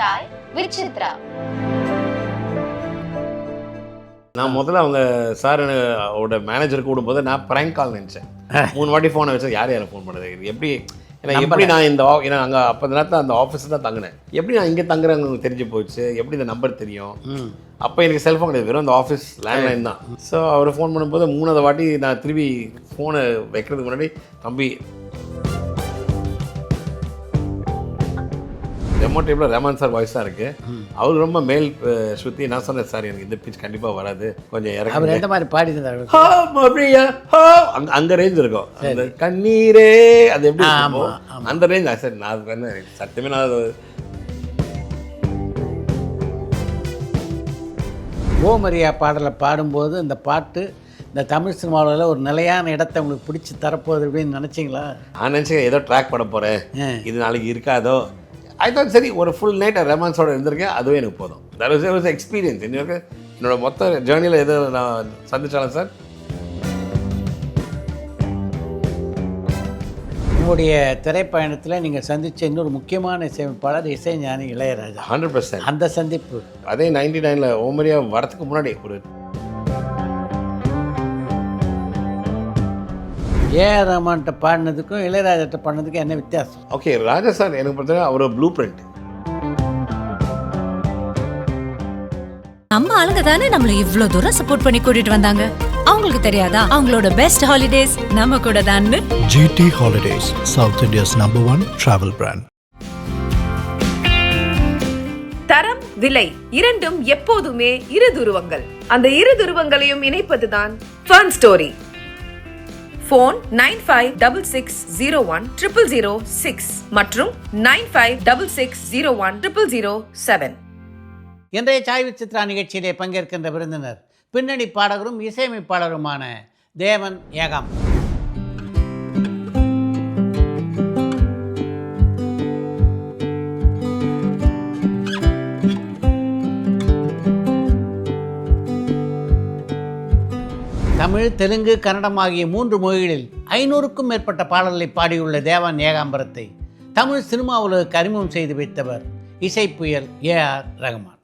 Chai with Chitra. நான் முதல்ல அவங்க சார் அவரோட மேனேஜர் கூடும்போது நான் ப்ராங்க் கால் நினச்சேன். 3 வாட்டி ஃபோனை வச்சு யார் ஃபோன் பண்ணுறது எப்படி, ஏன்னா எப்படி நான் இந்த ஏன்னா அங்கே அப்போ அந்த நேரத்தில் அந்த ஆஃபீஸில் தான் தங்கினேன். எப்படி நான் இங்கே தங்குறேன்னு உங்களுக்கு தெரிஞ்சு போச்சு, எப்படி இந்த நம்பர் தெரியும். அப்போ எனக்கு செல்ஃபோன் கிடையாது, வெறும் அந்த ஆஃபீஸ் லேண்ட்லைன் தான். ஸோ அவர் ஃபோன் பண்ணும்போது 3வது வாட்டி நான் திரும்பி ஃபோனை வைக்கிறதுக்கு முன்னாடி, தம்பி டெமோ டேப்பில் ரஹ்மான் சார் வாய்ஸ் தான் இருக்குது, அவருக்கு ரொம்ப மேல் ஸ்ருதி. நான் சொன்னேன் சார் எனக்கு இந்த பிச் கண்டிப்பாக வராது, கொஞ்சம் அவர் எந்த மாதிரி பாடினார்? அங்கே ரேஞ்ச் இருக்கும், அந்த கண்ணீரே அது எப்படி அந்த ரேஞ்ச். சார் நான் சத்தியமே நான் ஓ மரியா பாடலை பாடும்போது அந்த பாட்டு இந்த தமிழ் சினிமாவில் ஒரு நிலையான இடத்தை உங்களுக்கு பிடிச்சி தரப்போகுது அப்படின்னு நினச்சிங்களா? நான் நினச்சேன் ஏதோ ட்ராக் பண்ண போகிறேன், இது நாளைக்கு இருக்காதோ. அதுதான் சரி, ஒரு ஃபுல் நைட் ரஹ்மான்ஸோட இருந்திருக்கேன், அதுவே எனக்கு போதும். That was experience. என்னோட மொத்த ஜேர்னியில் எது நான் சந்திச்சாலும் சார். உங்களுடைய திரைப்பயணத்தில் நீங்கள் சந்தித்த இன்னொரு முக்கியமான இசையமைப்பாளர் இசைஞானி இளையராஜா. 100%. அந்த சந்திப்பு அதே 99 ஓமரியா வரத்துக்கு முன்னாடி ஒரு ஏஆர் ரஹ்மான்கிட்ட பாடினதுக்கும் இளையராஜாட்ட பாடினதுக்கும் என்ன வித்தியாசம்? ஓகே, ராஜா சார் எனக்கு பார்த்தீங்கன்னா அவர் ப்ளூ பிரிண்ட். நம்ம ஆளுங்க தானே நம்மள இவ்ளோ தூரம் சப்போர்ட் பண்ணி கூட்டிட்டு வந்தாங்க. அவங்களுக்கு தெரியாதா அவங்களோட பெஸ்ட் ஹாலிடேஸ் நம்ம கூட தான்னு? GT Holidays, South India's #1 travel brand. தரம், விலை இரண்டும் எப்போதுமே இரு துருவங்கள். அந்த இரு துருவங்களையும் இணைப்பதுதான் ஃபன் ஸ்டோரி. ஃபோன் 9566010006 மற்றும் 9566010007. இன்றைய சாய் வித் சித்ரா நிகழ்ச்சியிலே பங்கேற்கின்ற விருந்தினர் பின்னணி பாடகரும் இசையமைப்பாளருமான தேவன் ஏகாம். தமிழ், தெலுங்கு, கன்னடம் ஆகிய 3 மொழிகளில் 500க்கும் மேற்பட்ட பாடல்களை பாடியுள்ள தேவன் ஏகாம்பரத்தை தமிழ் சினிமா உலகுக்கு அறிமுகம் செய்து வைத்தவர் இசைப்புயல் ஏஆர் ரஹ்மான்.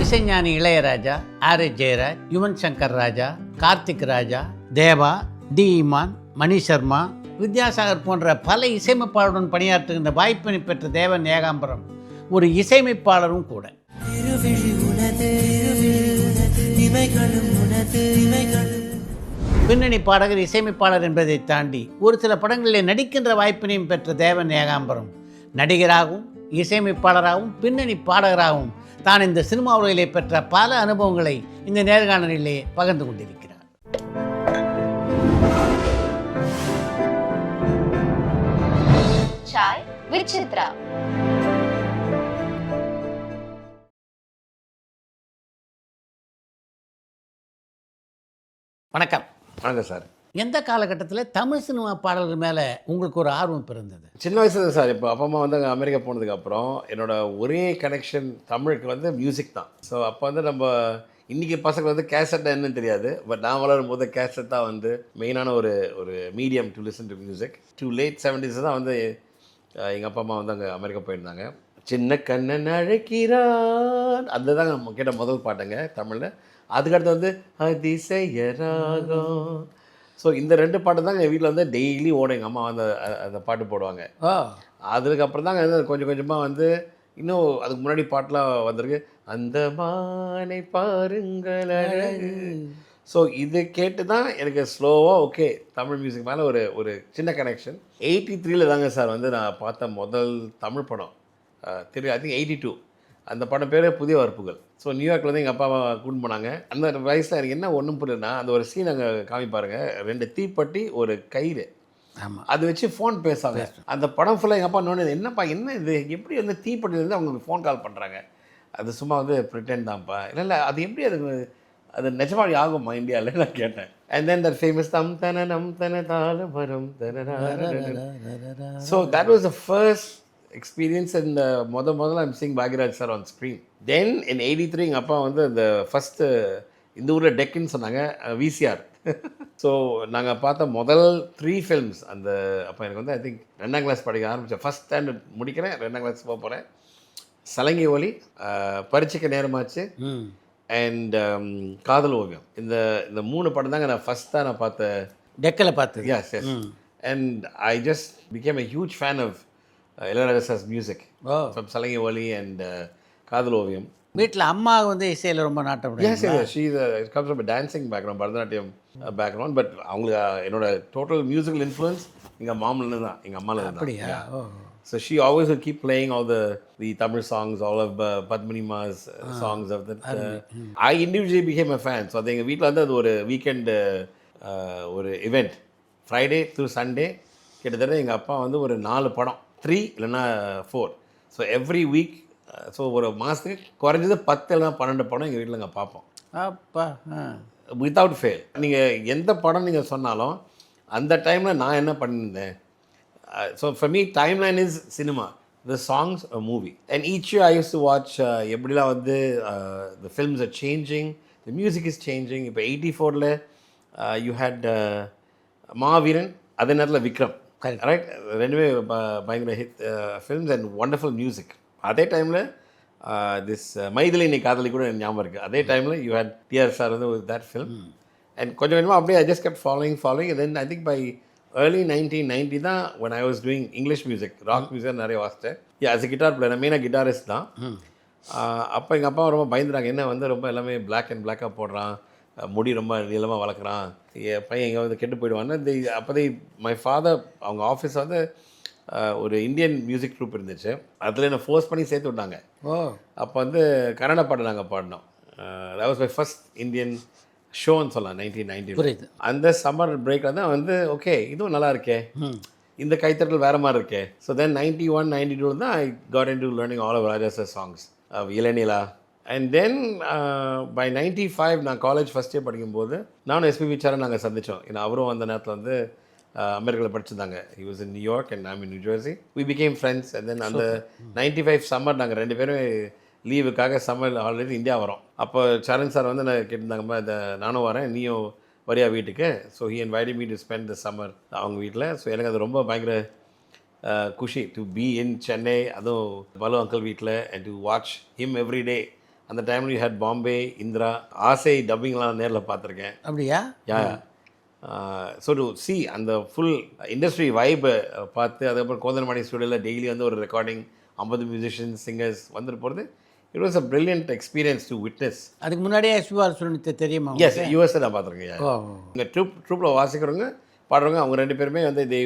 இசைஞானி இளையராஜா, ஆர் ஜெயராஜ், யுவன் சங்கர் ராஜா, கார்த்திக் ராஜா, தேவா, டி இமான், மணி சர்மா, வித்யாசாகர் போன்ற பல இசையமைப்பாளருடன் பணியாற்றுகின்ற வாய்ப்பினை பெற்ற தேவன் ஏகாம்பரம் ஒரு இசையமைப்பாளரும் கூட. பின்னணி பாடகர், இசையமைப்பாளர் என்பதை தாண்டி ஒரு சில படங்களில் நடிக்கின்ற வாய்ப்பினையும் பெற்ற தேவன் ஏகாம்பரம் நடிகராகவும் இசையமைப்பாளராகவும் பின்னணி பாடகராகவும் தான் இந்த சினிமா உலகிலே பெற்ற பல அனுபவங்களை இந்த நேர்காணலிலே பகிர்ந்து கொண்டிருக்கிறார். Chai with Chitra. வணக்கம். வணக்கம் சார். எந்த காலகட்டத்தில் தமிழ் சினிமா பாடல்கள் மேலே உங்களுக்கு ஒரு ஆர்வம் பிறந்தது? சின்ன வயசுல சார். இப்போ அப்பா அம்மா வந்து அமெரிக்கா போனதுக்கப்புறம் என்னோட ஒரே கனெக்ஷன் தமிழுக்கு வந்து மியூசிக் தான். ஸோ அப்போ வந்து நம்ம இன்றைக்கி பசங்க வந்து கேசட் என்னன்னு தெரியாது, பட் நான் வளரும் போது கேசட் தான் வந்து மெயினான ஒரு medium to listen to music. Late 70s தான் வந்து எங்கள் அப்பா அம்மா வந்து அங்கே அமெரிக்கா போயிருந்தாங்க. சின்ன கண்ணன் அழைக்கிறான், அதுதான் நம்ம கேட்ட முதல் பாட்டுங்க தமிழில். அதுக்கடுத்து வந்து அதிசயராகம். ஸோ இந்த 2 பாட்டு தாங்க எங்கள் வீட்டில் வந்து டெய்லி ஓடும். எங்கள் அம்மா வந்து அந்த பாட்டு போடுவாங்க. அதுக்கப்புறம் தாங்க கொஞ்சம் கொஞ்சமாக வந்து இன்னும் அதுக்கு முன்னாடி பாட்டெலாம் வந்திருக்கு. அந்த மானை பாருங்கள் அழகு. ஸோ இது கேட்டு தான் எனக்கு ஸ்லோவாக ஓகே தமிழ் மியூசிக் மேலே ஒரு சின்ன கனெக்ஷன். 83 தாங்க சார் வந்து நான் பார்த்த முதல் தமிழ் படம். I think 82. அந்த படம் பேர் புதிய வரப்புகள். ஸோ நியூயார்க்கில் வந்து எங்கள் அப்பா கூட்டின்னு போனாங்க. அந்த வயசில் எனக்கு என்ன ஒன்றும் புரியலன்னா, அந்த ஒரு சீன் அங்கே காமிப்பாருங்க, 2 தீப்பெட்டி ஒரு கயிறு, ஆமாம், அது வச்சு ஃபோன் பேசாங்க. அந்த படம் ஃபுல்லாக எங்கள் அப்பா நோனது, என்னப்பா என்ன இது, எப்படி வந்து தீப்பெட்டிலேருந்து அவங்களுக்கு ஃபோன் கால் பண்ணுறாங்க, அது சும்மா வந்து ப்ரிட்டன் தான்ப்பா, இல்லை அது எப்படி அது நிஜமாடி ஆகுமா இந்தியாவில் நான் கேட்டேன். அண்ட் தென் தட் ஃபேமஸ் தம் தன நம் தன தால வரும் தன. So that was the first experience இந்த முதல்ல I'm sing Bhagyaraj sir on screen. Then in 83 எங்கள் அப்பா வந்து இந்த ஃபஸ்ட்டு இந்த ஊரில் டெக்குன்னு சொன்னாங்க விசிஆர். ஸோ நாங்கள் பார்த்த முதல் 3 ஃபில்ம்ஸ் அந்த அப்போ எனக்கு வந்து ஐ திங்க் 2ஆம் கிளாஸ் படிக்க ஆரம்பித்தேன். ஃபஸ்ட் ஸ்டாண்டர்ட் முடிக்கிறேன், 2ஆம் கிளாஸ் போக போகிறேன். சலங்கை ஒலி, பரீட்சைக்கு நேரமாச்சு அண்ட் காதல் ஓவியம். இந்த 3 படம் தாங்க நான் ஃபஸ்ட்டாக நான் பார்த்த டெக்கில் பார்த்து. Yes yes. And I just became a huge fan of Ilaiyaraaja sir's music from Salangai Oli and காதல் ஓவியம். வீட்டில் அம்மா வந்து இசையில் ரொம்ப நாட்டம். Yes, yes, she comes from a dancing background, Bharatanatyam background, but அவங்களுக்கு என்னோட டோட்டல் மியூசிக்கல் இன்ஃப்ளூயன்ஸ் எங்கள் மாமலேருந்து தான், எங்கள் அம்மாவில் தான். அப்படியா? So she always would keep playing all the Tamil songs, all of Padmini Ma's songs of that. I individually became a fan. So அது எங்கள் வீட்டில் வந்து அது ஒரு வீக்கெண்ட் ஒரு இவெண்ட், ஃப்ரைடே டு சண்டே கிட்டத்தட்ட எங்கள் அப்பா வந்து ஒரு 4 படம், 3 இல்லைன்னா 4. ஸோ எவ்ரி வீக், ஸோ ஒரு மாதத்துக்கு குறைஞ்சது 10 இல்லைனா 12 படம் எங்கள் வீட்டில் நாங்கள் பார்ப்போம். அப்பா வித்தவுட் ஃபெயில். நீங்கள் எந்த படம் நீங்கள் சொன்னாலும் அந்த டைமில் நான் என்ன பண்ணியிருந்தேன். So for me time line is cinema, the songs a movie. And each you I use to watch எப்படிலாம் வந்து த films R changing, the music is changing. இப்போ 84ல் யூ ஹேட் மாவீரன், அதே நேரத்தில் விக்ரம், ரைட்? ரெண்டுமே பயங்கர hit films and wonderful music. அதே டைமில் this Maithili நீ காதலி கூட எனக்கு ஞாபகம் இருக்குது. அதே டைமில் யூ ஹேட் டிஆர் சார் வந்து தட் ஃபில்ம். அண்ட் கொஞ்சம் கொஞ்சமாக அப்படியே I just kept following. Then I think by early 1990 தான் when I was doing English music, rock music நிறைய வாசித்தேன். as a guitar player, மெயினாக கிட்டாரிஸ்ட் தான். அப்போ எங்கள் அப்பா ரொம்ப பயந்துறாங்க, என்ன வந்து ரொம்ப எல்லாமே பிளாக் அண்ட் பிளாக்காக போடுறான், முடி ரொம்ப நீளமாக வளர்க்குறான், என் பையன் எங்கே வந்து கெட்டு போயிடுவான்னு. அப்போதே மை ஃபாதர் அவங்க ஆஃபீஸ் வந்து ஒரு இந்தியன் மியூசிக் ட்ரூப் இருந்துச்சு, அதில் என்னை ஃபோர்ஸ் பண்ணி சேர்த்து விட்டாங்க. அப்போ வந்து கன்னட பாட்டு நாங்கள் பாடினோம். that was my first Indian ஷோன்னு சொல்லலாம் 1990. அந்த சம்மர் பிரேக்கில் தான் வந்து ஓகே இதுவும் நல்லா இருக்கே, இந்த கைத்தட்டல் வேறு மாதிரி இருக்கே. ஸோ தென் 91, 92 தான் I got in to learning all of Raja sir songs, Ilanila. And then by 95 நான் காலேஜ் ஃபஸ்ட் இயர் படிக்கும்போது நானும் எஸ்பிபி சாரை நாங்கள் சந்தித்தோம். ஏன்னா அவரும் அந்த நேரத்தில் வந்து அமெரிக்காவில் படிச்சிருந்தாங்க. He was in New York and I'm in New Jersey. We became friends. And then அந்த 95 சம்மர் நாங்கள் 2 பேரும் லீவுக்காக சம்மர் ஆல்ரெடி இந்தியா வரோம். அப்போ சரண் சார் வந்து நான் கேட்டிருந்தாங்கம்மா, இதை நானும் வரேன், நீயும் வரியா வீட்டுக்கு. So he invited me to spend the summer அவங்க வீட்டில். ஸோ எனக்கு அது ரொம்ப பயங்கர குஷி டு பி இன் சென்னை, அதுவும் பலு அங்கிள் வீட்டில், and to watch him every day. அந்த டைமில் யூ ஹேட் பாம்பே, இந்திரா, ஆசை டப்பிங்லாம் நேரில் பார்த்துருக்கேன். அப்படியா? யா. ஸோ டு சி அந்த ஃபுல் இண்டஸ்ட்ரி வைப்பை பார்த்து, அதுக்கப்புறம் கோந்தனமாணி ஸ்டுடியோவில் டெய்லி வந்து ஒரு ரெக்கார்டிங் 50 மியூசிஷியன்ஸ் சிங்கர்ஸ் வந்துட்டு போகிறது. It was a brilliant experience to witness. அதுக்கு முன்னாடியே எஸ்பிஆர் சுனித்தை தெரியுமா? எஸ், யூஎஸ்ஏ நான் பார்த்துருக்கேன். இங்கே ட்ரூப்பில் வாசிக்கிறவங்க பாடுறவங்க அவங்க 2 பேருமே வந்து they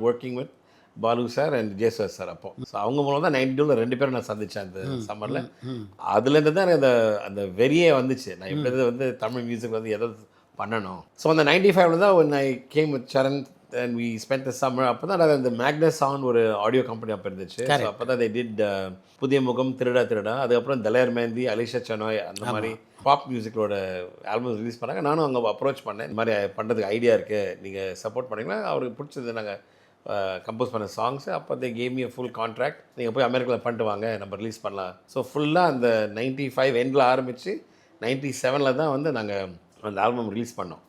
working with Balu sir and ஜேசுவர் சார். அப்போ ஸோ அவங்க மூலம் தான் 92ல் 2 பேரும் நான் சந்தித்தேன் அந்த சம்மரில். அதுலேருந்து தான் எனக்கு அந்த வெறியே வந்துச்சு, நான் எப்படி வந்து தமிழ் மியூசிக் வந்து எதாவது பண்ணணும். ஸோ அந்த 95ல் தான் when I came with Charan and we spent the summer. அப்போ தான் அந்த மேக்னஸ் சவுண்ட் ஒரு ஆடியோ கம்பெனி அப்போ இருந்துச்சு. ஸோ அப்போ தான் they did புதிய முகம், திருடா திருடா, அதுக்கப்புறம் தலேர் மேந்தி, அலிஷா சனோய், அந்த மாதிரி பாப் மியூசிக்கோட ஆல்பம் ரிலீஸ் பண்ணாங்க. நானும் அங்கே அப்ரோச் பண்ணேன், இந்த மாதிரி பண்ணுறதுக்கு ஐடியா இருக்குது, நீங்கள் சப்போர்ட் பண்ணிங்களா? அவருக்கு பிடிச்சது நாங்கள் கம்போஸ் பண்ண சாங்ஸு. அப்போ they gave me a full contract, நீங்கள் போய் அமெரிக்காவில் பண்ணிட்டு வாங்க, நம்ம ரிலீஸ் பண்ணலாம். ஸோ ஃபுல்லாக அந்த 95 எண்டில் ஆரம்பித்து 97ல் தான் வந்து நாங்கள் அந்த ஆல்பம் ரிலீஸ் பண்ணோம்.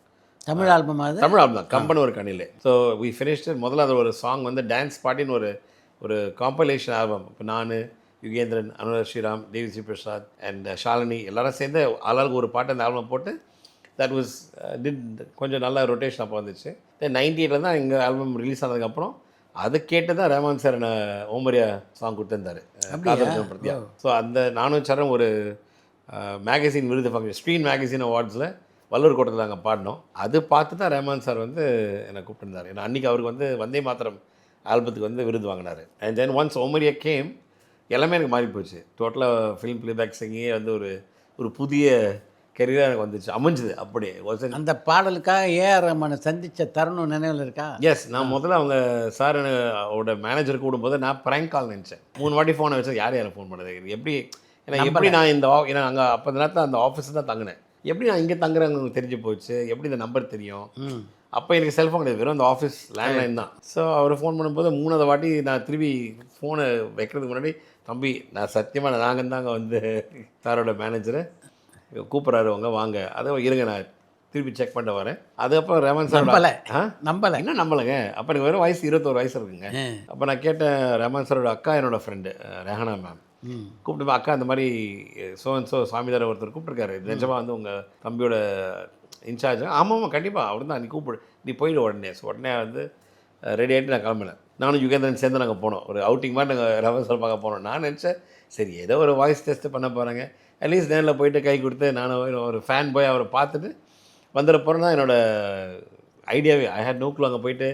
தமிழ் ஆல்பம்? அது தமிழ் ஆல்பம் தான், கம்பன் ஒரு கண்ணிலே. So we finished. முதல்ல அது ஒரு சாங் வந்து டான்ஸ் பார்ட்டின்னு ஒரு காம்பைலேஷன் ஆல்பம். இப்போ நான், யுகேந்திரன், அனுராக் ஸ்ரீராம், தேவி ஸ்ரீ பிரசாத் அண்ட் ஷாலினி எல்லாரும் சேர்ந்து ஆளாளுக்கு ஒரு பாட்டு அந்த ஆல்பம் போட்டு தட் வாஸ் டிட் கொஞ்சம் நல்லா ரொட்டேஷன் அப்போ வந்துச்சு. தென் 98ல் தான் எங்கள் ஆல்பம் ரிலீஸ் ஆனதுக்கப்புறம் அது கேட்டு தான் ரஹ்மான் சார் என்ன ஓமரியா சாங் கொடுத்துருந்தாரு, காதல் பிரத்யா. ஸோ அந்த நானும் சரம் ஒரு மேகசின் விருது ஃபங்க்ஷன், ஸ்க்ரீன் மேகசின் அவார்ட்ஸில் வல்லூர் கோட்டத்தில் நாங்கள் பாடினோம். அது பார்த்து தான் ரஹ்மான் சார் வந்து என்னை கூப்பிட்டுருந்தார். ஏன்னா அன்றைக்கி அவருக்கு வந்து வந்தே மாத்திரம் ஆல்பத்துக்கு வந்து விருது வாங்கினார். அண்ட் தென் ஒன்ஸ் ஓமரியா கேம், எல்லாமே எனக்கு மாறி போச்சு. டோட்டலாக ஃபிலிம் பிளேபேக் சிங்கிங்கே வந்து ஒரு புதிய கெரியராக எனக்கு வந்துச்சு, அமைஞ்சுது. அப்படியே அந்த பாடலுக்காக ஏஆர் ரஹ்மானை சந்தித்த தருணம் நினைவில் இருக்கா? எஸ். நான் முதல்ல அவங்க சார் அவரோட மேனேஜர் கூடும்போது நான் ப்ராங்க் கால் நினச்சேன். 3 வாட்டி ஃபோனை வச்சு யார் யாரை ஃபோன் பண்ணது, எப்படி ஏன்னா எப்படி நான் இந்த ஏன்னா அங்கே அப்போ இந்த நேரத்தில் அந்த ஆஃபீஸில் தான் தங்கினேன், எப்படி நான் இங்கே தங்குறவங்க தெரிஞ்சு போச்சு, எப்படி இந்த நம்பர் தெரியும் அப்போ எனக்கு செல்ஃபோன் கிடையாது, வெறும் அந்த ஆஃபீஸ் லேண்ட்லைன் தான். ஸோ அவர் ஃபோன் பண்ணும்போது 3வது வாட்டி நான் திரும்பி ஃபோனை வைக்கிறதுக்கு முன்னாடி, தம்பி நான் சத்தியமாக நாங்கள் தாங்க வந்து சாரோட மேனேஜரு கூப்பிட்றாரு, அவங்க வாங்க, அதை இருங்க நான் திருப்பி செக் பண்ணிட்டு வரேன். அதுக்கப்புறம் ரஹ்மான் சார் நம்பலை என்ன நம்பலைங்க. அப்போ எனக்கு வெறும் வயசு 21 வயசு இருக்குங்க. அப்போ நான் கேட்டேன், ரஹ்மான் சாரோட அக்கா என்னோடய ஃப்ரெண்டு ரெஹானா மேம் கூப்பிட்டு, அக்கா இந்த மாதிரி ஸோ சாமிதார் ஒருத்தர் கூப்பிட்டுருக்காரு, நிஜமாக வந்து உங்கள் தம்பியோட இன்சார்ஜ். ஆமாம் கண்டிப்பாக அவர் தான், நீ கூப்பிடு, நீ போயிடு உடனே. ஸோ உடனே வந்து ரெடி ஆகிட்டு நான் கிளம்பினேன். நானும் யுகேந்திரன் சேர்ந்து நாங்கள் போனோம், ஒரு அவுட்டிங் மாதிரி நாங்கள் ரஹ்மான் சார் பார்க்க போனோம். நான் நினச்சேன் சரி ஏதோ ஒரு வாய்ஸ் டெஸ்ட்டு பண்ண போகிறாங்க, அட்லீஸ்ட் நேரில் போயிட்டு கை கொடுத்து நானும் ஒரு ஃபேன் போய் அவரை பார்த்துட்டு வந்துட போகிறேன் தான் என்னோடய ஐடியாவே. ஐ ஹேட் நோ க்ளூ அங்கே போயிட்டு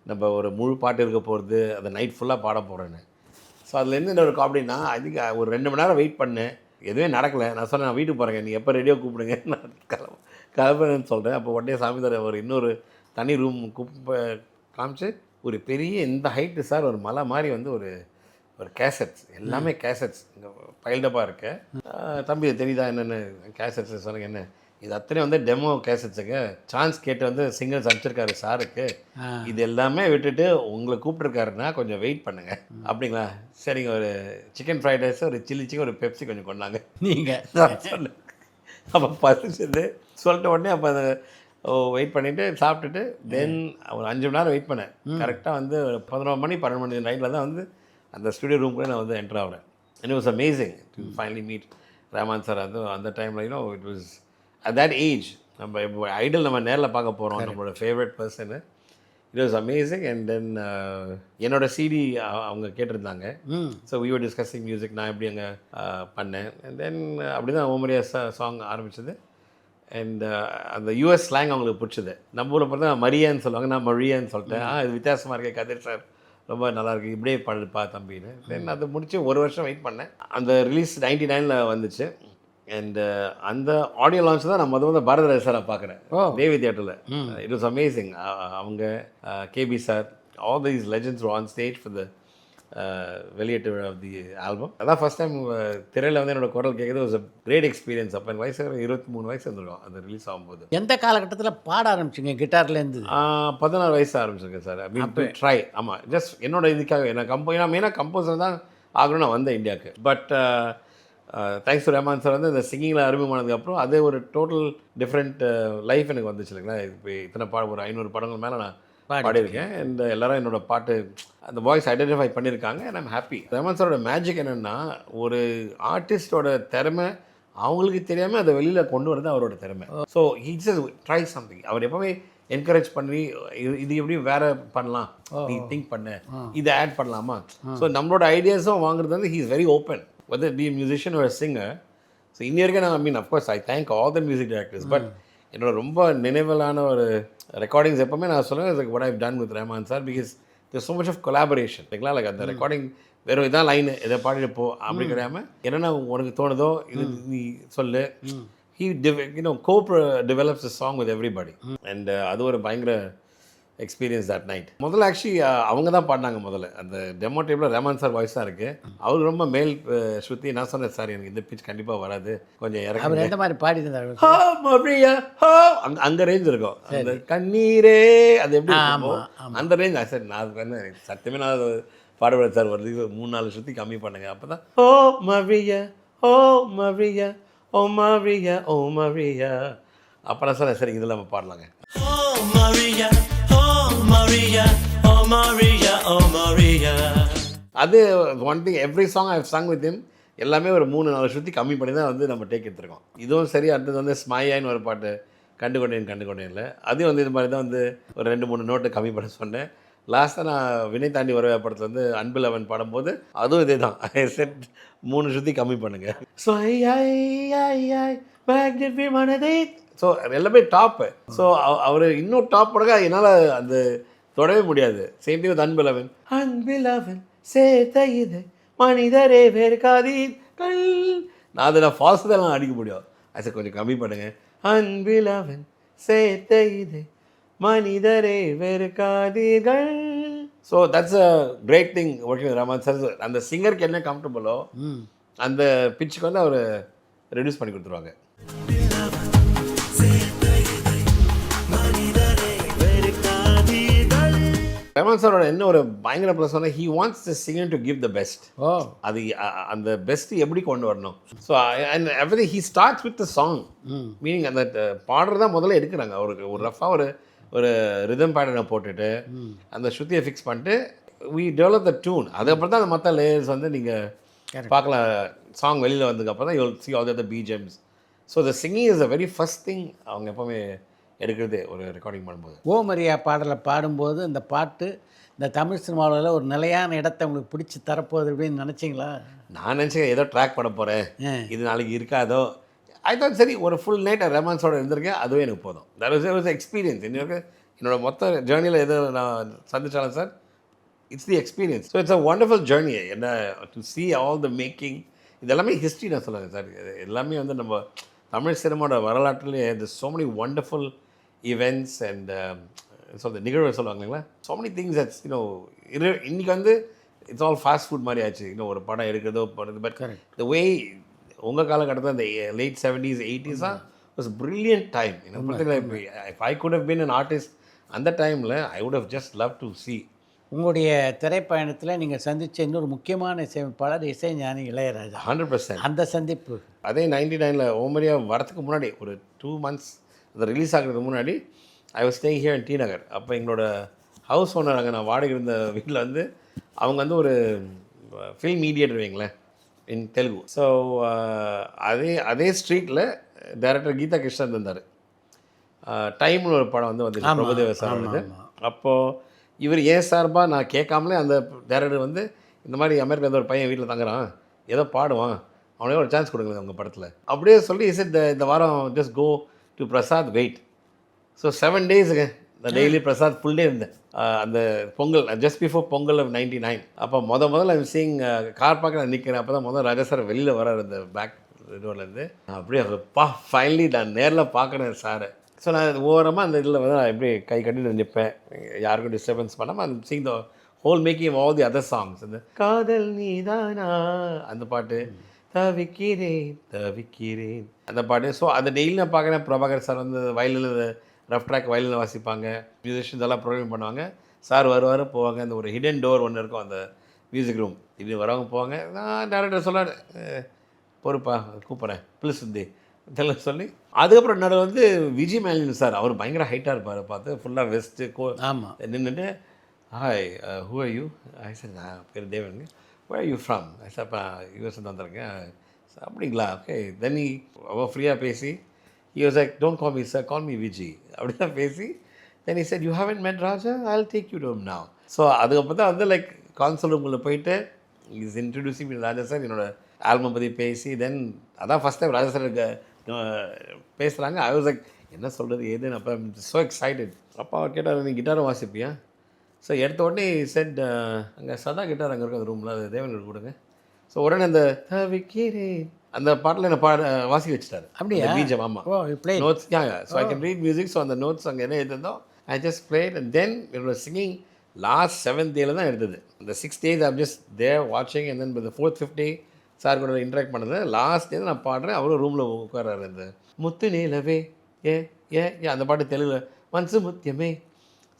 நம்ம ஒரு முழு பாட்டு இருக்க போகிறது, அதை நைட் ஃபுல்லாக பாட போகிறேன்னு. ஸோ அதுலேருந்து என்னோட காமெடினா, அதுக்கு ஒரு 2 மணி நேரம் வெயிட் பண்ணேன், எதுவுமே நடக்கலை. நான் சொன்னேன் நான் வீட்டுக்கு போகிறேங்க, நீங்கள் எப்போ ரெடியோ கூப்பிடுங்க, நான் கிளம்புறேன்னு சொல்கிறேன். அப்போ உடனே சாமிதார் ஒரு இன்னொரு தனி ரூம் காமிச்சு, ஒரு பெரிய இந்த ஹைட்டு சார், ஒரு மலை மாதிரி வந்து ஒரு கேசட்ஸ், எல்லாமே கேசட்ஸ் இங்கே பைல்டப்பாக இருக்கு. தம்பி தெரியுதா என்னென்னு கேசட்ஸ் சொல்லுங்கள், என்ன இது அத்தனையும் வந்து டெமோ கேசட்ஸுங்க, சான்ஸ் கேட்டு வந்து சிங்கர்ஸ் அனுப்பிச்சிருக்காரு சாருக்கு, இது எல்லாமே விட்டுட்டு உங்களை கூப்பிட்டுருக்காருன்னா கொஞ்சம் வெயிட் பண்ணுங்கள். அப்படிங்களா, சரிங்க, ஒரு சிக்கன் ஃப்ரைட் ரைஸ், ஒரு சில்லி சிக்கன், ஒரு பெப்சி கொஞ்சம் கொண்டாங்க நீங்கள் சொன்னேன். அப்போ பசிச்சது சொல்லிட்ட உடனே அப்போ அதை வெயிட் பண்ணிவிட்டு சாப்பிட்டுட்டு தென் ஒரு 5 மணி நேரம் வெயிட் பண்ணேன். கரெக்டாக வந்து 11 மணி 12 மணி நைட்டில் தான் வந்து அந்த ஸ்டுடியோ ரூம்குள்ளே நான் வந்து என்டர் ஆகிறேன். It was amazing to finally meet Rahman sir. அது அந்த டைமில் it was at that age, நம்ம இப்போ ஐடல் நம்ம நேரில் பார்க்க போகிறோம், நம்மளோட favourite person. It was amazing. And then என்னோடய சிடி அவங்க கேட்டிருந்தாங்க. So we were discussing music, நான் எப்படி அங்கே பண்ணேன். அண்ட் தென் அப்படி தான் ஓமரியா சாங் ஆரம்பிச்சது. அண்ட் அந்த யூஎஸ் ஸ்லாங் அவங்களுக்கு பிடிச்சது. நம்ம ஊரில் பார்த்தா மரியான்னு சொல்லுவாங்க, நான் மரியான்னு சொல்லிட்டேன். இது வித்தியாசமாக இருக்கே கதிர் சார், ரொம்ப நல்லாயிருக்கு, இப்படியே பாடுப்பா தம்பின்னு. தென் அதை முடித்து 1 வருஷம் வெயிட் பண்ணேன். அந்த ரிலீஸ் 99ல் வந்துச்சு. அண்ட் அந்த ஆடியோ லான்ச் தான் நான் முதல்ல பாரதிராஜ் சாரை பார்க்குறேன் தேவி தியேட்டரில். It was amazing. அவங்க KB sir, all these legends on stage for the வெளியீட்டு ஆஃப் தி ஆல்பம். அதான் ஃபஸ்ட் டைம் திரையில் வந்து என்னோட குரல் கேட்குறது வாஸ் அ கிரேட் எக்ஸ்பீரியன்ஸ். அப்போ எனக்கு வயசு 23 வயசு இருந்திருக்கும் அது ரிலீஸ் ஆகும்போது. எந்த காலகட்டத்தில் பாட ஆரம்பிச்சிங்க கிட்டார்லேருந்து? 14 வயசு ஆரம்பிச்சிருக்கேன் சார். அப்படி ட்ரை. ஆமாம், ஜஸ்ட் என்னோட இதுக்காக என்ன மெயினாக கம்போசர் தான் ஆகணும் நான் வந்தேன் இந்தியாவுக்கு. But thanks to Rahman sir வந்து இந்த சிங்கிங்கில் அறிமுகமானதுக்கப்புறம் அதே ஒரு டோட்டல் டிஃப்ரெண்ட் லைஃப் எனக்கு வந்துச்சு இல்லைங்களா. இப்போ இத்தனை ஒரு 500 படங்கள் மேலே நான் பாடியிருக்கேன். அண்ட் எல்லாரும் என்னோட பாட்டு அந்த வாய்ஸ் ஐடென்டிஃபை பண்ணியிருக்காங்க. And I'm happy. ரஹ்மான் சாரோட மேஜிக் என்னென்னா, ஒரு ஆர்டிஸ்டோட திறமை அவங்களுக்கு தெரியாமல் அதை வெளியில் கொண்டு வரது அவரோட திறமை. So he just try something. அவர் எப்போவுமே என்கரேஜ் பண்ணி இது எப்படி வேறு பண்ணலாம், நீ திங்க் பண்ண, இதை ஆட் பண்ணலாமா. ஸோ நம்மளோட ஐடியாஸும் வாங்குறது வந்து he is very open, whether be a musician or a singer. So இன்னி வரைக்கும் நான் of course I thank all the music directors. But என்னோட ரொம்ப நினைவலான ஒரு ரெக்கார்டிங்ஸ் எப்போவுமே நான் சொல்லுவேன் like what I've done with Rahman sir, because there's so much of collaboration. like அந்த ரெக்கார்டிங் வெறும் இதான் லைனு இதை பாடிட்டு போ அப்படி கிடையாமல் என்னென்ன உனக்கு தோணுதோ இது நீ சொல்லு. he co-develops a song with everybody. and அது ஒரு பயங்கர எக்ஸ்பீரியன்ஸ் தட் நைட். முதல்ல ஆக்சுவலி அவங்க தான் பாடினாங்க. முதல்ல அந்த டெமோ டேப்பில் ரஹ்மான் சார் வாய்ஸ் தான் இருக்குது. அவருக்கு ரொம்ப மேல் ஸ்ருதி. நான் சொன்னேன் சார் எனக்கு இந்த பிச் கண்டிப்பாக வராது, கொஞ்சம் இறங்க. எந்த மாதிரி பாடினார்? அங்கே ரேஞ்ச் இருக்கும். அந்த கண்ணீரே அது எப்படி அந்த ரேஞ்ச். சார் நான் வந்து சத்தியமே நான் பாடுபட சார் வருது 3-4 ஸ்ருதி கம்மி பண்ணுங்க. அப்போ தான் ஓ மரியா ஓ மரியா ஓ மரியா ஓ மரியா அப்போ நான் சொன்னேன் சரி இதில் நம்ம பாடலாங்க. அது one thing every song I have sung with him எல்லாமே ஒரு 3-4 ஸ்ருதி கம்மி பண்ணி தான் வந்து நம்ம டேக் எடுத்துருக்கோம். இதுவும் சரி. அடுத்தது வந்து ஸ்மாயான்னு ஒரு பாட்டு கண்டுகொண்டேன்ல அதையும் வந்து இது மாதிரி தான் வந்து ஒரு 2-3 நோட்டு கம்மி பண்ண சொன்னேன். லாஸ்ட்டாக நான் வினை தாண்டி வரவே படத்தில் வந்து அன்பில் அவன் பாடும்போது அதுவும் இதே தான் செட் 3 ஸ்ருதி கம்மி பண்ணுங்க. ஸோ ஸோ எல்லாமே டாப்பு. ஸோ அவர் இன்னும் டாப் படங்க என்னால் அந்த தொடவே முடியாது. Same thing with Anbilavan. Anbilavan சேர்த்த இது மனிதரே வேர்க்காதீர்கள். நான் அதை நான் ஃபாஸ்ட் தான் அடிக்க முடியும். அது கொஞ்சம் கம்மி பண்ணுங்க. அன்பிலவன் சேர்த்த இது மனிதரே வெறுக்காதீர்கள். So that's a great thing working with Rahman sir. அந்த சிங்கருக்கு என்ன கம்ஃபர்டபுளோ அந்த பிச்சுக்கு வந்து அவர் ரெடியூஸ் பண்ணி கொடுத்துருவாங்க. ரஹ்மான் சாரோட என்ன ஒரு பயங்கர ப்ளஸ் சொன்னால் he wants the singer to give the best. Oh அது அந்த பெஸ்ட் எப்படி கொண்டு வரணும். So and every he starts with the song, meaning அந்த பாடுறது தான் முதல்ல எடுக்கிறாங்க. அவருக்கு ஒரு ரஃபாக ஒரு ரிதம் பேட்டர்னை போட்டுட்டு அந்த ஸ்ருதியை ஃபிக்ஸ் பண்ணிட்டு வி டெவலப் த டியூன். அதுக்கப்புறம் தான் அந்த மற்ற லேயர்ஸ் வந்து நீங்கள் பார்க்கலாம். சாங் வெளியில் வந்ததுக்கப்புறம் தான் you will see all the BGMs. So the singing is the very first thing அவங்க எப்போவுமே எடுக்கிறதே ஒரு ரெக்கார்டிங் பண்ணும்போது. ஓ மரியா பாடலை பாடும்போது அந்த பாட்டு இந்த தமிழ் சினிமாவில் ஒரு நிலையான இடத்தை உங்களுக்கு பிடிச்சி தரப்போகுது அப்படின்னு நினச்சிங்களா? நான் நினச்சேன் ஏதோ ட்ராக் பண்ண போகிறேன், இது நாளைக்கு இருக்காதோ. அதுதான் சரி, ஒரு ஃபுல் நைட் ரஹ்மான்ஸோட இருந்திருக்கேன், அதுவே எனக்கு போதும். That was experience. என்னோட மொத்த ஜேர்னியில் எது நான் சந்திச்சாலும் sir, it's the experience. So it's a wonderful journey. என்ன டு see all the மேக்கிங், இதெல்லாமே ஹிஸ்ட்ரி நான் சொல்லுவேன் சார். எல்லாமே வந்து நம்ம தமிழ் சினிமாவோட வரலாற்றுலேயே so many wonderful events and நிகழ்வு சொல்லுவாங்க இல்லைங்களா, so many things that's இன்றைக்கி வந்து இட்ஸ் ஆல் ஃபாஸ்ட் ஃபுட் மாதிரி ஆச்சு. ஒரு படம் எடுக்கிறதோ பண்ணுறது. பட் the way உங்கள் காலகட்டத்தில் இந்த late 70s 80s was brilliant time. If I could have been an artist அந்த டைமில் I would have just loved to see. உங்களுடைய திரைப்பயணத்தில் நீங்கள் சந்தித்த இன்னொரு முக்கியமான இசையமைப்பாளர் இசைஞானி இளையராஜா. 100%. அந்த சந்திப்பு அதே 99 ஓ மரியா வரத்துக்கு முன்னாடி ஒரு 2 months அது ரிலீஸ் ஆகிறதுக்கு முன்னாடி I was staying here in T Nagar. அப்போ எங்களோட ஹவுஸ் ஓனர் அங்கே நான் வாடகை இருந்த வீட்டில் வந்து அவங்க வந்து ஒரு ஃபில்ம் மீடியேட்டர் வைங்களேன் இன் தெலுங்கு. ஸோ அதே ஸ்ட்ரீட்டில் டைரக்டர் கீதா கிருஷ்ணன் இருந்தார். டைம்னு ஒரு படம் வந்து பிரபுதேவ சார் வந்து. அப்போது இவர் ஏன் சார்பாக நான் கேட்காமலே அந்த டைரக்டர் வந்து இந்த மாதிரி அமெரிக்காவில் ஒரு பையன் வீட்டில் தங்குறான், ஏதோ பாடுவான், அவனே ஒரு சான்ஸ் கொடுங்க உங்கள் படத்தில் அப்படியே சொல்லி இந்த வாரம் just go to Prasad wait. So 7 daysங்க நான் டெய்லி பிரசாத் ஃபுல் டே இருந்தேன். அந்த Pongal just before Pongal of 99. அப்போ முதல்ல சீங் கார் பார்க்க நான் நிற்கிறேன். அப்போ தான் முதல்ல ராஜா சார் வெளியில் வரார் அந்த பேக் டோர்லேருந்து. அப்படியே ஃபைனலி நான் நேரில் பார்க்குறேன் சாரை. ஸோ நான் ஓரமாக அந்த இதில் வந்து நான் எப்படி கை கட்டிட்டு நிற்பேன், யாருக்கும் டிஸ்டர்பன்ஸ் பண்ணாமல் அந்த seeing the whole making all the other songs. அந்த காதல் நீதானா அந்த பாட்டு, தவிக்கிறேன் தவிக்கிறேன் அந்த பாட்டு. ஸோ அதை டெய்லி நான் பார்க்குறேன். பிரபாகர் சார் வந்து வயலில் ரஃப் ட்ராக் வயலில் வாசிப்பாங்க, மியூசிஷியன்ஸ் எல்லாம் ப்ரோக்ராம் பண்ணுவாங்க. சார் வருவார் போவாங்க. அந்த ஒரு ஹிடன் டோர் ஒன்று இருக்கும் அந்த மியூசிக் ரூம், இது வரவங்க போவாங்க. நான் டேரக்டர் சொல்லார் பொறுப்பா கூப்பிட்றேன் ப்ளீஸ் வந்து இதெல்லாம் சொல்லி. அதுக்கப்புறம் நடுவில் வந்து விஜய் மேலின் சார், அவர் பயங்கர ஹைட்டாக இருப்பார், பார்த்து ஃபுல்லாக வெஸ்ட்டு ஆமாம் நின்றுட்டு hi who are you I sir நான் பேர் தேவனுங்க, where are you from I sir இப்போ யூஎஸ் வந்திருக்கேன். அப்படிங்களா ஓகே. தென் அவள் ஃப்ரீயாக பேசி he was like don't call me sir, call me Vijay அப்படி தான் பேசி. then he said you haven't met Raja, I'll take you to him now. So அதுக்கப்புறம் தான் வந்து லைக் கான்சல் ரூமில் போயிட்டு இஸ் இன்ட்ரடியூசிங் ராஜா சார் என்னோட ஆல்பம் பற்றி பேசி. தென் அதான் ஃபஸ்ட் டைம் ராஜா சார் பேசுகிறாங்க. ஐ வாஸ் லைக் என்ன சொல்கிறது ஏதுன்னு. அப்போ ஸோ எக்ஸைட்டட். அப்பா கேட்டார் நீ கிட்டாரும் வாசிப்பியா? ஸோ எடுத்த உடனே செட் அங்கே சதா கிட்டார் அங்கே இருக்கும் அந்த ரூமில், அது தேவனுக்கு கொடுங்க. ஸோ உடனே அந்த தவிக்கிறேன் அந்த பாட்டில் என்ன வாசி வச்சுட்டாரு. அப்படியா பீஜம்? ஆமாம், notes. So I can read music. So அந்த நோட்ஸ் அங்கே என்ன எழுதிருந்தோம் I just played. And then என்னோட சிங்கிங் லாஸ்ட் 7th day தான் எடுத்தது. இந்த 6 days ஐம் ஜஸ்ட் தேர் வாட்சிங். அண்ட் தென் இந்த 4th 5th day சார் கூட இன்ட்ராக்ட் பண்ணது. லாஸ்ட் டே நான் பாடுறேன், அவரும் ரூமில் உட்காராரு. அந்த முத்து நீலவே ஏ ஏ ஏ அந்த பாட்டு தெலுங்குல மனசு முத்தியமே.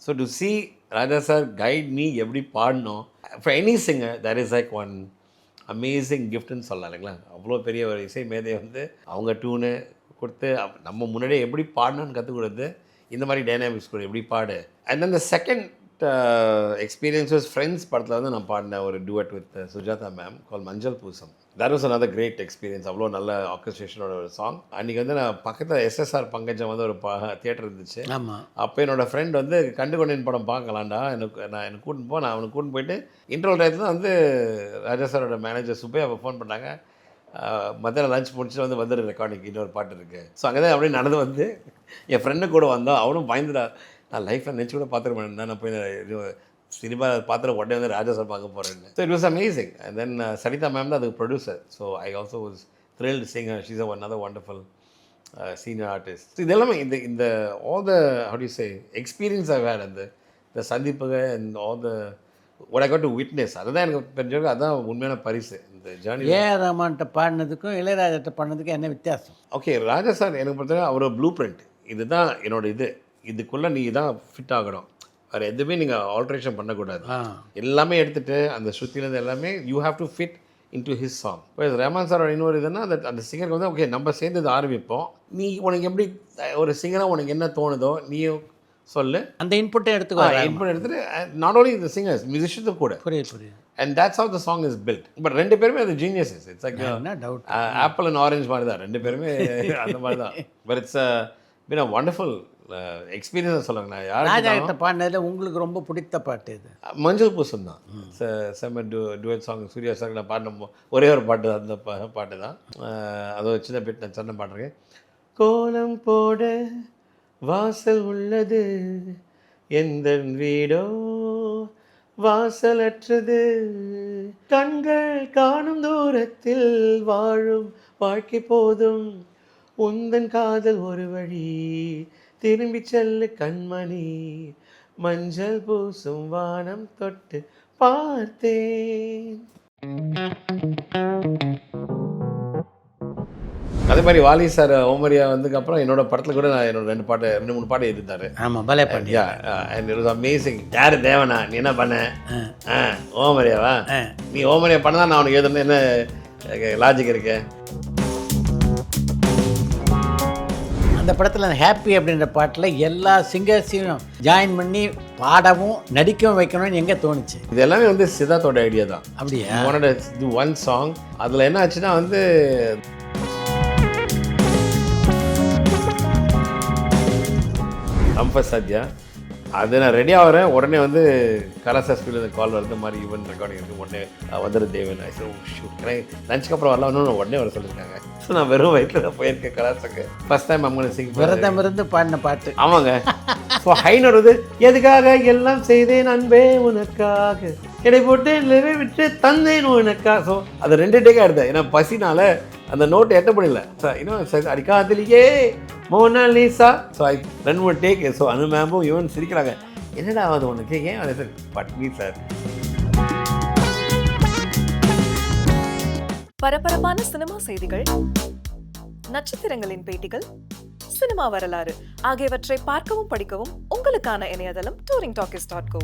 So to see Raja sir guide me எப்படி பாடணும் for any singer, that is like one amazing கிஃப்ட்னு சொல்லலாம் இல்லைங்களா. அவ்வளோ பெரிய ஒரு இசை மேதையை வந்து அவங்க டியூனு கொடுத்து நம்ம முன்னாடியே எப்படி பாடணும்னு கற்றுக் கொடுத்து இந்த மாதிரி டைனாமிக்ஸ் கூட எப்படி பாடு. And then the second experiences friends படத்தில் வந்து நான் பாடினேன் ஒரு டுவெட் வித் சுஜாதா மேம் கால் மஞ்சள் பூசம். That was another great experience. அவ்வளோ நல்ல ஆர்கஸ்ட்ரேஷனோட ஒரு சாங். அன்றைக்கி வந்து நான் பக்கத்தில் எஸ்எஸ்ஆர் பங்கஜம் வந்து ஒரு தியேட்டர் இருந்துச்சு. ஆமாம். அப்போ என்னோடய ஃப்ரெண்ட் வந்து கண்டு கொண்டேன் படம் பார்க்கலாம்டா எனக்கு கூட்டின்னு நான் அவனுக்கு கூட்டின்னு போயிட்டு இன்டர்வல் டயத்தில் தான் வந்து ராஜா சாரோட மேனேஜர் சுப்பையா ஃபோன் பண்ணாங்க, மத்தியானம் லஞ்ச் முடிச்சுட்டு வந்து வந்துடு ரெக்கார்டிங் இன்னொரு பாட்டு இருக்குது. ஸோ அங்கே தான் அப்படியே நடந்து வந்து என் ஃப்ரெண்டு கூட வந்தோம். அவனும் பயந்துடா, நான் லைஃப்பில் நினச்சி கூட பார்த்துருப்பேன், நான் போய் சினிமா பார்த்துட்டு உடனே வந்து ராஜா சார் பார்க்க போகிறேன்னு. So it was amazing. And then Saritha ma'am தான் அதுக்கு producer. So I also was thrilled sing. She's another wonderful senior artist. So இதெல்லாமே இந்த all the how do you say experience I had அந்த சந்திப்புக and all the what I got to witness. அதுதான் எனக்கு தெரிஞ்சவங்க, அதுதான் உண்மையான பரிசு இந்த ஜேர்னி. ஏஆர் ரஹ்மான்கிட்ட பாடினதுக்கும் இளையராஜாட்ட பாடினதுக்கும் என்ன வித்தியாசம்? ஓகே, ராஜா சார் எனக்கு பொறுத்தவரை அவர் ப்ளூ பிரிண்ட், இதுதான் என்னோட இதுக்குள்ளே நீ தான் ஃபிட் ஆகணும். வேறு எதுவுமே நீங்கள் ஆல்ட்ரேஷன் பண்ணக்கூடாது. எல்லாமே எடுத்துகிட்டு அந்த ஸ்ருதியிலேருந்து எல்லாமே you have to fit into his song. இப்போ ரஹ்மான் சாரோட இன்னொரு இதுன்னா அந்த சிங்கருக்கு வந்து ஓகே நம்ம சேர்ந்து இதை ஆரம்பிப்போம், நீ உனக்கு எப்படி ஒரு சிங்கராக உனக்கு என்ன தோணுதோ நீயும் சொல்லு, அந்த இன்புட்டை எடுத்துட்டு நாட் ஓன்லி இந்த சிங்கர்ஸ் மியூசிஷியனும் கூட. புரியுது. And that's how the song is built. But ரெண்டு பேருமே அது geniuses. It's like apple and orange மாதிரி தான், ரெண்டு பேருமே அந்த மாதிரி தான். But it's been a wonderful experience சொல்லுங்க. ராஜா கிட்ட பாடினதில் உங்களுக்கு ரொம்ப பிடித்த பாட்டு இது? மஞ்சள் பூசம் தான். செம்ம டுவெட் சாங். சூர்யா சார் நான் பாடின ஒரே ஒரு பாட்டு அந்த பாட்டு தான். அது ஒரு சின்ன பிட் நான் சொன்ன பாட்டுருக்கேன். கோலம் போட வாசல் உள்ளது எந்த வீடோ வாசலற்றது, கண்கள் காணும் தூரத்தில் வாழும் வாழ்க்கை போதும், உந்தன் காதல் ஒரு வழி திரும்பி செல்லு கண்மணி, மஞ்சள் பூசும் வானம் தொட்டு பார்த்தேன். அதே மாதிரி வாலி சார் ஓமரியா வந்ததுக்கப்புறம் என்னோட படத்தில் கூட நான் என்னோட 2-3 பாட்டு எழுதிட்டாரு. ஆமாம், பலே பண்ணியா. And it was amazing. யார் தேவனா நீ என்ன பண்ண? ஓமரியாவா? நீ ஓமரியா பண்ணதான் நான் அவனுக்கு எழுதுனது என்ன லாஜிக் இருக்கு? அந்த படத்தில் அந்த ஹாப்பி அப்படின்ற பாட்டில் எல்லா சிங்கர்ஸையும் ஜாயின் பண்ணி பாடவும் நடிக்கவும் வைக்கணும்னு எங்கே தோணுச்சு? இது எல்லாமே வந்து சித்தார்த்தோட ஐடியா தான். அப்படியா? ஒன் சாங் அதில் என்ன ஆச்சுன்னா வந்து கம்ஃபர்ட் சத்யா அது நான் ரெடி ஆகிறேன், உடனே வந்து கலாசாஸ்பியில் கால் வருது மாதிரி ஈவென்ட் ரெக்கார்டிங் இருக்குது, உடனே வந்துரு தேவன் ஷூட் லஞ்சுக்கு அப்புறம் வரலாம் இன்னும் உடனே வர சொல்லியிருக்காங்க. ஸோ நான் வெறும் வயிற்றில் தான் போயிருக்கேன் கலாசாக்கு. ஃபஸ்ட் டைம் அவங்க சிங் விரதம் இருந்து பாடின பாட்டு. ஆமாங்க. ஸோ ஹைனர் வந்து எதுக்காக எல்லாம் செய்தேன் அன்பே உனக்காக, இடை போட்டு நிறை விட்டு தந்தேன் உனக்கா. ஸோ அது 2 டேக்காக இருந்தேன், ஏன்னா பசினால அந்த நோட்டு எட்ட முடியல. சார் இன்னும் அடிக்காதிலேயே மோனாலிசா. So 2-3 take. ஸோ அனு மேமும் இவன் சிரிக்கிறாங்க, என்னடா அது உனக்கு ஏன் அது சார் பட்னி சார். பரபரப்பான சினிமா செய்திகள், நட்சத்திரங்களின் பேட்டிகள், சினிமா வரலாறு ஆகியவற்றை பார்க்கவும் படிக்கவும் உங்களுக்கான இணையதளம் touringtalkies.co.